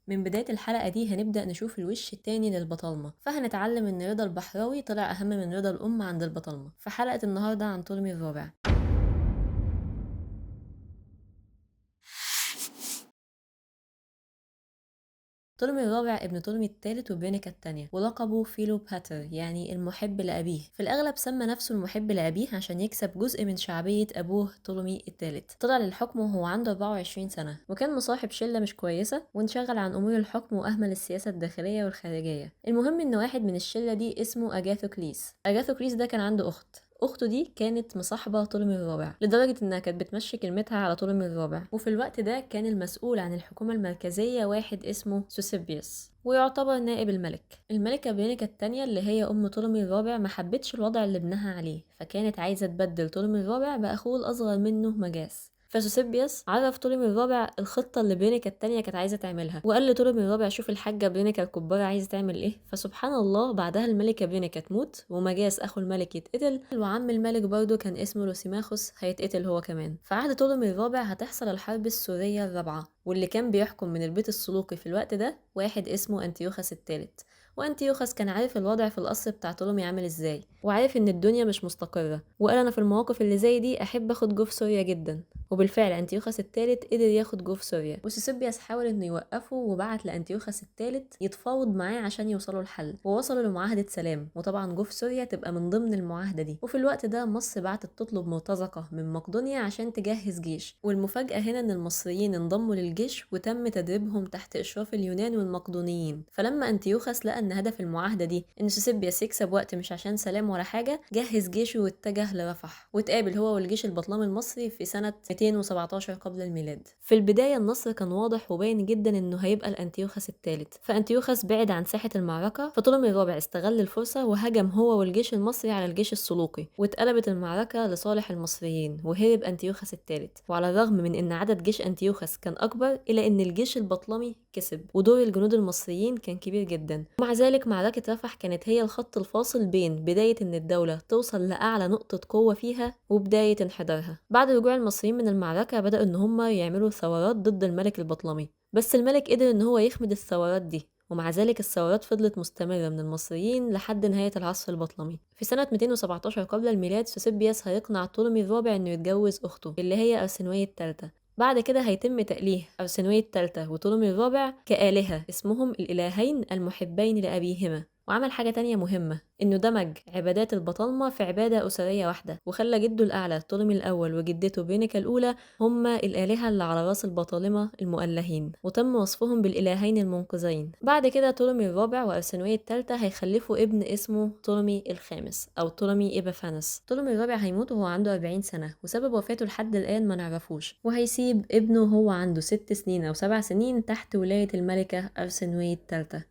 من بداية الحلقة دي هنبدأ نشوف الوش التاني للبطالمة، فهنتعلم إن رضا البحراوي طلع أهم من رضا الأم عند البطالمة في حلقة النهاردة عن طولمي الرابع. طولمي الرابع ابن طولمي الثالث وبرينيكا التانية، ولقبه فيلو باتر يعني المحب لأبيه. في الأغلب سمى نفسه المحب لأبيه عشان يكسب جزء من شعبية أبوه طولمي الثالث. طلع للحكم وهو عنده 24 سنة، وكان مصاحب شلة مش كويسة وانشغل عن أمور الحكم وأهمل السياسة الداخلية والخارجية. المهم إن واحد من الشلة دي اسمه أجاثوكليس. أجاثوكليس ده كان عنده أخته دي كانت مصاحبة طولمي الرابع لدرجة إنها كانت بتمشي كلمتها على طولمي الرابع. وفي الوقت ده كان المسؤول عن الحكومة المركزية واحد اسمه سوسيبيوس، ويعتبر نائب الملك. الملكة برينيكا التانية اللي هي أم طولمي الرابع ما حبتش الوضع اللي ابنها عليه، فكانت عايزة تبدل طولمي الرابع بأخوه الأصغر منه مجاس. فسوسيبيوس عرف طولمي الرابع الخطة اللي برينيكا التانية كانت عايزة تعملها، وقال لطولمي الرابع شوف الحاجة برينيكا الكبارة عايزة تعمل ايه. فسبحان الله بعدها الملكة برينيكا تموت، ومجاس أخو الملك يتقتل، وعم الملك برضه كان اسمه لوسيماخوس هيتقتل هو كمان. في عهد طولمي الرابع هتحصل الحرب السورية الرابعة، واللي كان بيحكم من البيت السلوقي في الوقت ده واحد اسمه أنتيوخس الثالث. وأنتيوخس كان عارف الوضع في القصر بتاع طولمي عامل ازاي، وعارف ان الدنيا مش مستقرة، وقال انا في المواقف اللي زي دي احب اخد جوف سوريا جدا. وبالفعل أنتيوخس الثالث قدر ياخد جوف سوريا، وسوسيبياس حاول انه يوقفه وبعت لأنتيوخس الثالث يتفاوض معاه عشان يوصلوا لحل، ووصلوا لمعاهدة سلام، وطبعا جوف سوريا تبقى من ضمن المعاهدة دي. وفي الوقت ده مصر بعتت تطلب مرتزقة من مقدونيا عشان تجهز جيش، والمفاجأة هنا ان المصريين انضموا للجيش وتم تدريبهم تحت إشراف اليونان والمقدونيين. فلما أنتيوخس لقى ان هدف المعاهدة دي ان سوسيبياس يكسب وقت مش عشان سلام ولا حاجة، جهز جيشه واتجه لرفح، واتقابل هو والجيش البطلمي المصري في سنة 217 قبل الميلاد. في البداية النصر كان واضح وباين جدا انه هيبقى الأنتيوخس الثالث، فأنتيوخس بعد عن ساحة المعركة، فطولمي الرابع استغل الفرصة وهجم هو والجيش المصري على الجيش السلوقي، واتقلبت المعركة لصالح المصريين وهرب أنتيوخس الثالث. وعلى الرغم من ان عدد جيش أنتيوخس كان أكبر، إلا ان الجيش البطلمي كسب، ودور الجنود المصريين كان كبير جدا. ومع ذلك معركة رفح كانت هي الخط الفاصل بين بداية ان الدولة توصل لأعلى نقطة قوة فيها وبداية انحدارها. بعد رجوع المصريين من المعركة بدأوا ان هم يعملوا ثورات ضد الملك البطلمي، بس الملك قدر ان هو يخمد الثورات دي، ومع ذلك الثورات فضلت مستمرة من المصريين لحد نهاية العصر البطلمي. في سنة 217 قبل الميلاد سوسيبياس هيقنع طولمي الرابع انه يتجوز اخته اللي هي أرسنوية الثالثة. بعد كده هيتم تأليه أرسنوية الثالثة وطولمي الرابع كآلهة اسمهم الإلهين المحبين لأبيهما. وعمل حاجة تانية مهمة، إنه دمج عبادات البطالمة في عبادة أسرية واحدة، وخلى جده الأعلى طولمي الأول وجدته برينيكا الأولى هما الآلهة اللي على راس البطالمة المؤلهين، وتم وصفهم بالإلهين المنقذين. بعد كده طولمي الرابع وأرسنوية الثالثة هيخلفوا ابن اسمه طولمي الخامس أو طولمي إبافانس. طولمي الرابع هيموت وهو عنده 40 سنة، وسبب وفاته لحد الآن ما نعرفوش، وهيسيب ابنه هو عنده 6 سنين أو 7 سنين تحت ولاية الملكة أرسنوية الثالثة.